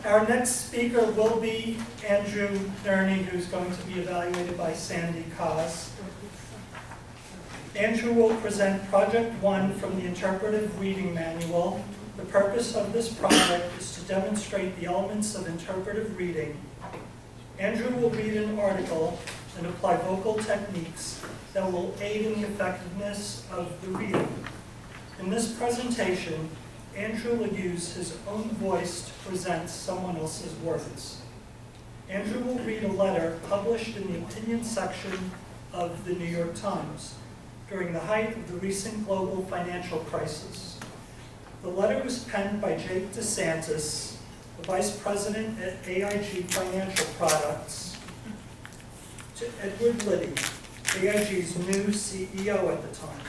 Our next speaker will be Andrew Nerney, who's going to be evaluated by Sandy Kaz. Andrew will present Project 1 from the Interpretive Reading Manual. The purpose of this project is to demonstrate the elements of interpretive reading. Andrew will read an article and apply vocal techniques that will aid in the effectiveness of the reading. In this presentation, Andrew will use his own voice to present someone else's words. Andrew will read a letter published in the opinion section of the New York Times during the height of the recent global financial crisis. The letter was penned by Jake Desantis, the Vice President at AIG Financial Products, to Edward Liddy, AIG's new CEO at the time.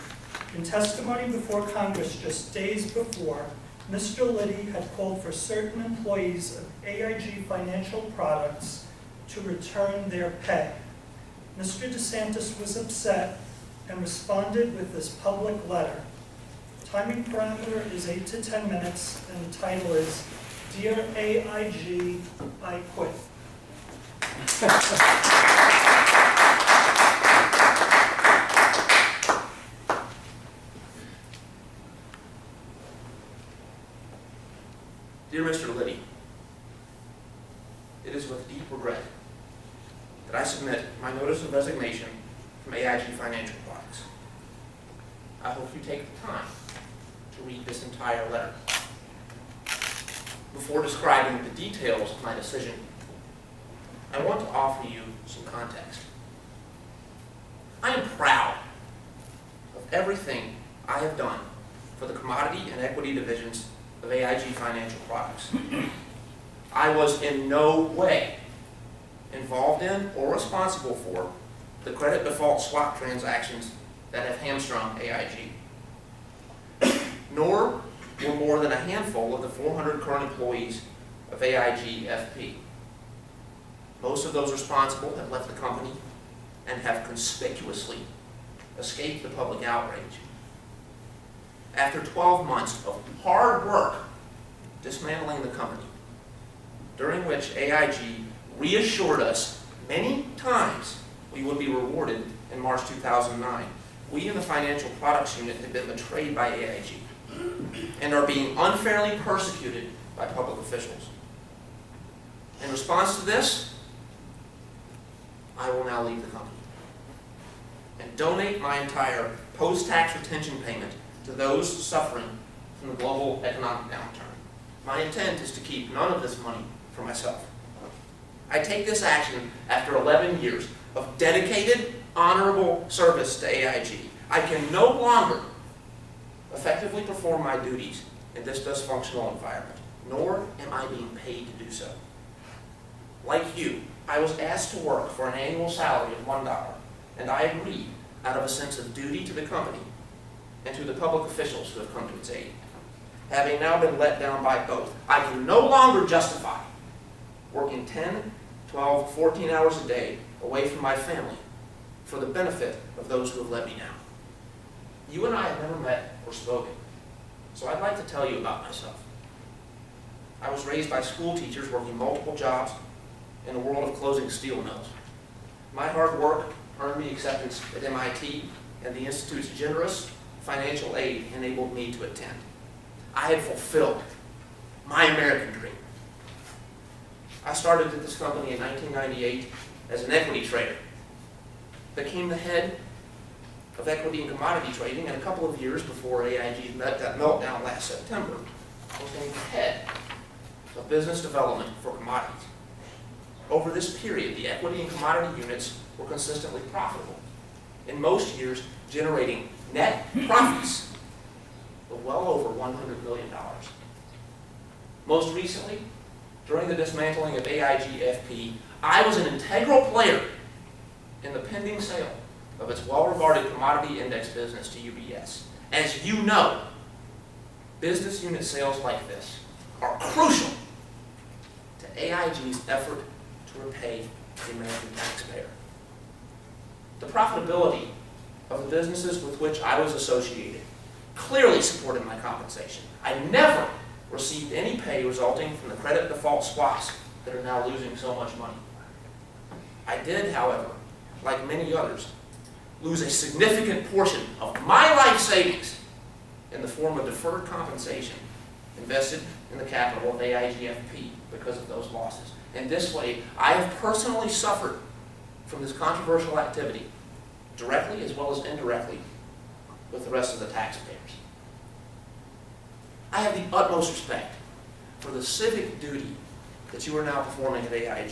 In testimony before Congress just days before, Mr. Liddy had called for certain employees of AIG Financial Products to return their pay. Mr. Desantis was upset and responded with this public letter. Timing parameter is 8 to 10 minutes, and the title is, Dear AIG, I Quit. Dear Mr. Liddy, it is with deep regret that I submit my notice of resignation from AIG Financial Products. I hope you take the time to read this entire letter. Before describing the details of my decision, I want to offer you some context. I am proud of everything I have done for the commodity and equity divisions of AIG Financial Products. I was in no way involved in or responsible for the credit default swap transactions that have hamstrung AIG. Nor were more than a handful of the 400 current employees of AIG FP. Most of those responsible have left the company and have conspicuously escaped the public outrage. After 12 months of hard work dismantling the company, during which AIG reassured us many times we would be rewarded in March 2009, we in the financial products unit had been betrayed by AIG and are being unfairly persecuted by public officials. In response to this, I will now leave the company and donate my entire post-tax retention payment to those suffering from the global economic downturn. My intent is to keep none of this money for myself. I take this action after 11 years of dedicated, honorable service to AIG. I can no longer effectively perform my duties in this dysfunctional environment, nor am I being paid to do so. Like you, I was asked to work for an annual salary of $1, and I agreed out of a sense of duty to the company and to the public officials who have come to its aid. Having now been let down by both, I can no longer justify working 10, 12, 14 hours a day away from my family for the benefit of those who have let me down. You and I have never met or spoken, so I'd like to tell you about myself. I was raised by school teachers working multiple jobs in the world of closing steel mills. My hard work earned me acceptance at MIT, and the Institute's generous financial aid enabled me to attend. I had fulfilled my American dream. I started at this company in 1998 as an equity trader, became the head of equity and commodity trading, and a couple of years before AIG met that meltdown last September, I was named head of business development for commodities. Over this period, the equity and commodity units were consistently profitable, in most years generating net profits of well over $100 million. Most recently, during the dismantling of AIG FP, I was an integral player in the pending sale of its well-regarded commodity index business to UBS. As you know, business unit sales like this are crucial to AIG's effort to repay the American taxpayer. The profitability of the businesses with which I was associated clearly supported my compensation. I never received any pay resulting from the credit default swaps that are now losing so much money. I did, however, like many others, lose a significant portion of my life savings in the form of deferred compensation invested in the capital of AIGFP because of those losses. In this way, I have personally suffered from this controversial activity, directly as well as indirectly, with the rest of the taxpayers. I have the utmost respect for the civic duty that you are now performing at AIG.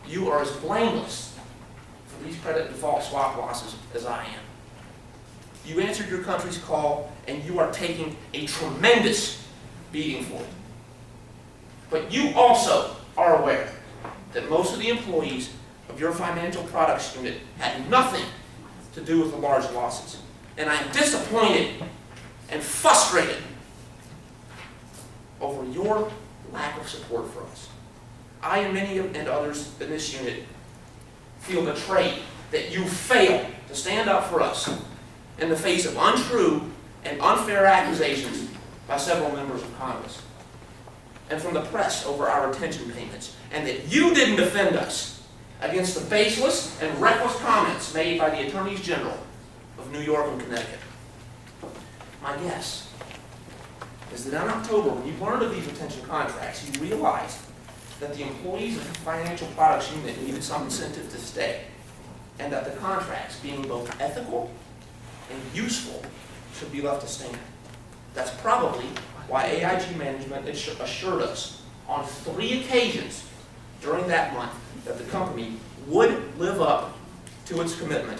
You are as blameless for these credit default swap losses as I am. You answered your country's call, and you are taking a tremendous beating for it. But you also are aware that most of the employees of your financial products unit had nothing to do with the large losses. And I am disappointed and frustrated over your lack of support for us. I and many and others in this unit feel betrayed that you failed to stand up for us in the face of untrue and unfair accusations by several members of Congress and from the press over our retention payments, and that you didn't defend us against the baseless and reckless comments made by the Attorneys General of New York and Connecticut. My guess is that in October, when you learned of these retention contracts, you realized that the employees of the financial products unit needed some incentive to stay, and that the contracts, being both ethical and useful, should be left to stand. That's probably why AIG management assured us on 3 occasions during that month that the company would live up to its commitment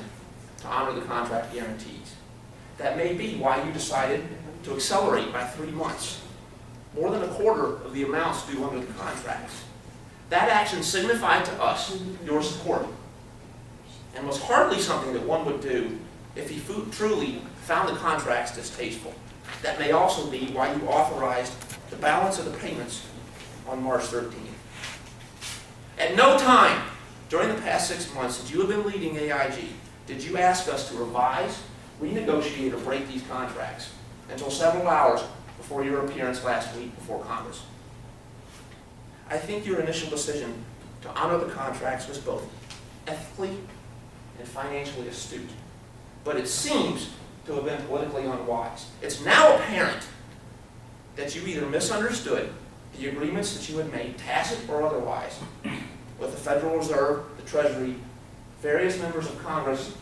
to honor the contract guarantees. That may be why you decided to accelerate by 3 months, more than a quarter of the amounts due under the contracts. That action signified to us your support, and was hardly something that one would do if he truly found the contracts distasteful. That may also be why you authorized the balance of the payments on March 13th. At no time during the past 6 months that you have been leading AIG did you ask us to revise, renegotiate, or break these contracts until several hours before your appearance last week before Congress. I think your initial decision to honor the contracts was both ethically and financially astute, but it seems to have been politically unwise. It's now apparent that you either misunderstood the agreements that you had made, tacit or otherwise, with the Federal Reserve, the Treasury, various members of Congress,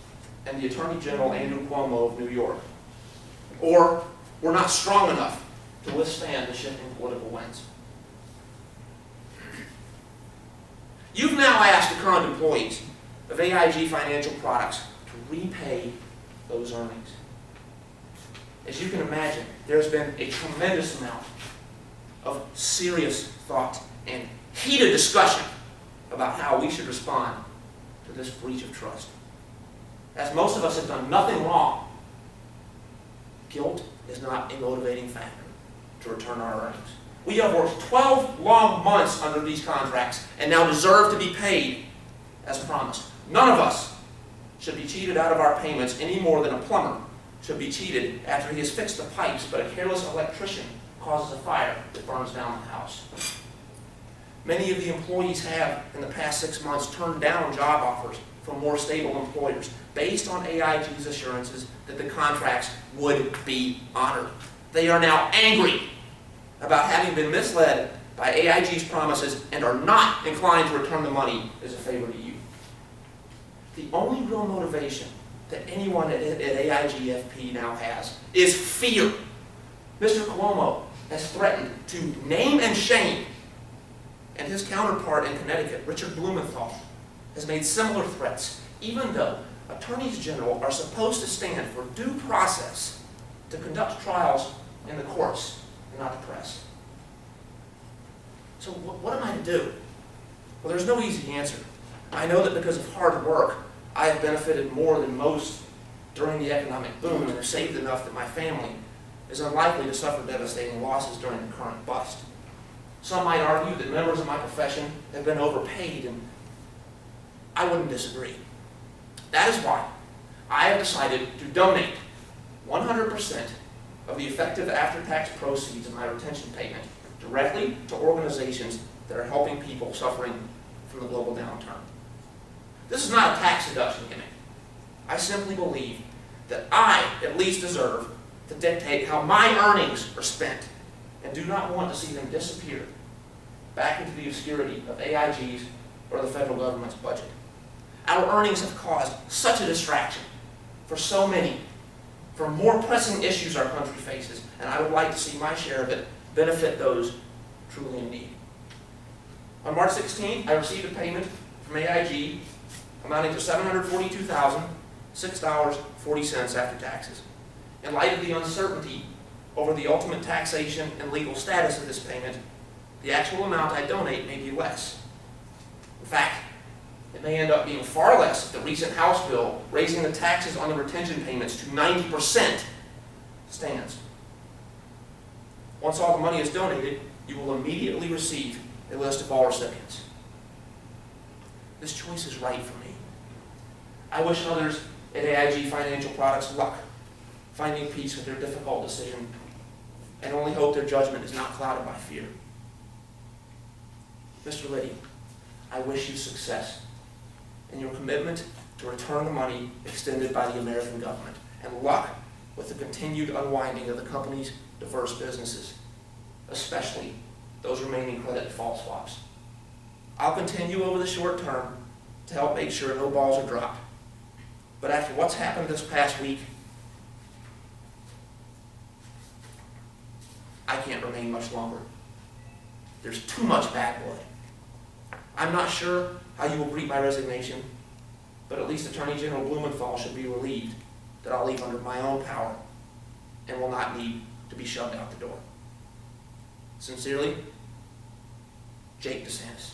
and the Attorney General Andrew Cuomo of New York, or were not strong enough to withstand the shifting political winds. You've now asked the current employees of AIG Financial Products to repay those earnings. As you can imagine, there's been a tremendous amount of serious thought and heated discussion about how we should respond to this breach of trust. As most of us have done nothing wrong, guilt is not a motivating factor to return our earnings. We have worked 12 long months under these contracts and now deserve to be paid as promised. None of us should be cheated out of our payments any more than a plumber should be cheated after he has fixed the pipes, but a careless electrician causes a fire that burns down the house. Many of the employees have, in the past 6 months, turned down job offers from more stable employers based on AIG's assurances that the contracts would be honored. They are now angry about having been misled by AIG's promises and are not inclined to return the money as a favor to you. The only real motivation that anyone at AIGFP now has is fear. Mr. Cuomo has threatened to name and shame, and his counterpart in Connecticut, Richard Blumenthal, has made similar threats, even though attorneys general are supposed to stand for due process to conduct trials in the courts and not the press. So what am I to do? Well, there's no easy answer. I know that because of hard work, I have benefited more than most during the economic boom and have saved enough that my family is unlikely to suffer devastating losses during the current bust. Some might argue that members of my profession have been overpaid, and I wouldn't disagree. That is why I have decided to donate 100% of the effective after-tax proceeds of my retention payment directly to organizations that are helping people suffering from the global downturn. This is not a tax deduction gimmick. I simply believe that I at least deserve to dictate how my earnings are spent and do not want to see them disappear back into the obscurity of AIG's or the federal government's budget. Our earnings have caused such a distraction for so many, for more pressing issues our country faces, and I would like to see my share of it benefit those truly in need. On March 16th, I received a payment from AIG amounting to $742,006.40 after taxes. In light of the uncertainty over the ultimate taxation and legal status of this payment, the actual amount I donate may be less. In fact, it may end up being far less if the recent House bill raising the taxes on the retention payments to 90% stands. Once all the money is donated, you will immediately receive a list of all recipients. This choice is right for me. I wish others at AIG Financial Products luck finding peace with their difficult decision, and only hope their judgment is not clouded by fear. Mr. Liddy, I wish you success in your commitment to return the money extended by the American government, and luck with the continued unwinding of the company's diverse businesses, especially those remaining credit default swaps. I'll continue over the short term to help make sure no balls are dropped. But after what's happened this past week, I can't remain much longer. There's too much bad blood. I'm not sure how you will greet my resignation, but at least Attorney General Blumenthal should be relieved that I'll leave under my own power and will not need to be shoved out the door. Sincerely, Jake Desantis.